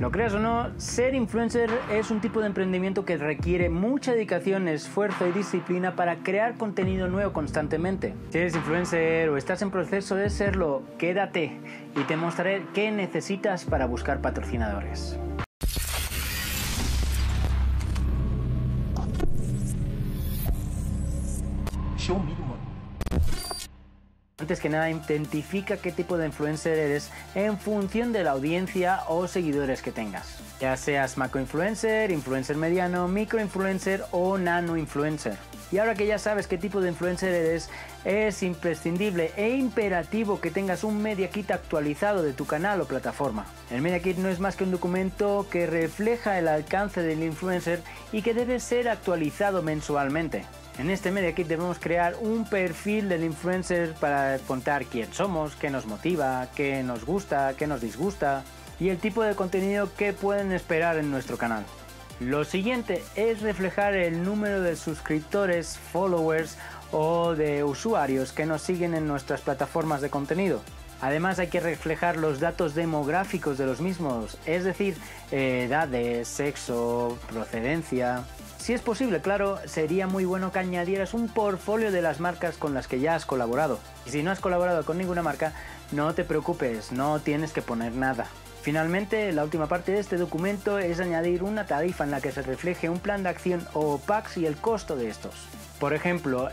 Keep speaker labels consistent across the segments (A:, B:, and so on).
A: Lo creas o no, ser influencer es un tipo de emprendimiento que requiere mucha dedicación, esfuerzo y disciplina para crear contenido nuevo constantemente. Si eres influencer o estás en proceso de serlo, quédate y te mostraré qué necesitas para buscar patrocinadores. Show me the money. Antes que nada, identifica qué tipo de influencer eres en función de la audiencia o seguidores que tengas. Ya seas macro-influencer, influencer mediano, micro-influencer o nano-influencer. Y ahora que ya sabes qué tipo de influencer eres, es imprescindible e imperativo que tengas un Media Kit actualizado de tu canal o plataforma. El Media Kit no es más que un documento que refleja el alcance del influencer y que debe ser actualizado mensualmente. En este Media Kit debemos crear un perfil del influencer para contar quién somos, qué nos motiva, qué nos gusta, qué nos disgusta y el tipo de contenido que pueden esperar en nuestro canal. Lo siguiente es reflejar el número de suscriptores, followers o de usuarios que nos siguen en nuestras plataformas de contenido. Además hay que reflejar los datos demográficos de los mismos, es decir, edades, sexo, procedencia. Si es posible, claro, sería muy bueno que añadieras un portfolio de las marcas con las que ya has colaborado. Y si no has colaborado con ninguna marca, no te preocupes, no tienes que poner nada. Finalmente, la última parte de este documento es añadir una tarifa en la que se refleje un plan de acción o packs y el costo de estos. Por ejemplo,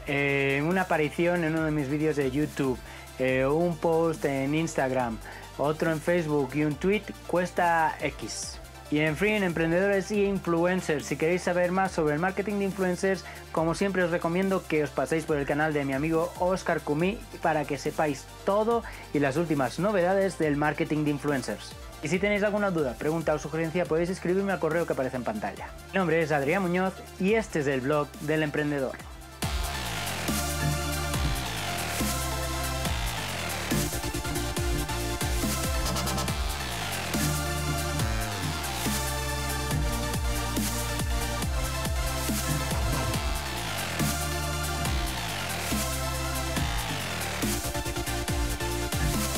A: una aparición en uno de mis vídeos de YouTube, un post en Instagram, otro en Facebook y un tweet cuesta X. Y en fin, emprendedores y influencers, si queréis saber más sobre el marketing de influencers, como siempre os recomiendo que os paséis por el canal de mi amigo Oscar Cumí para que sepáis todo y las últimas novedades del marketing de influencers. Y si tenéis alguna duda, pregunta o sugerencia, podéis escribirme al correo que aparece en pantalla. Mi nombre es Adrián Muñoz y este es el blog del emprendedor.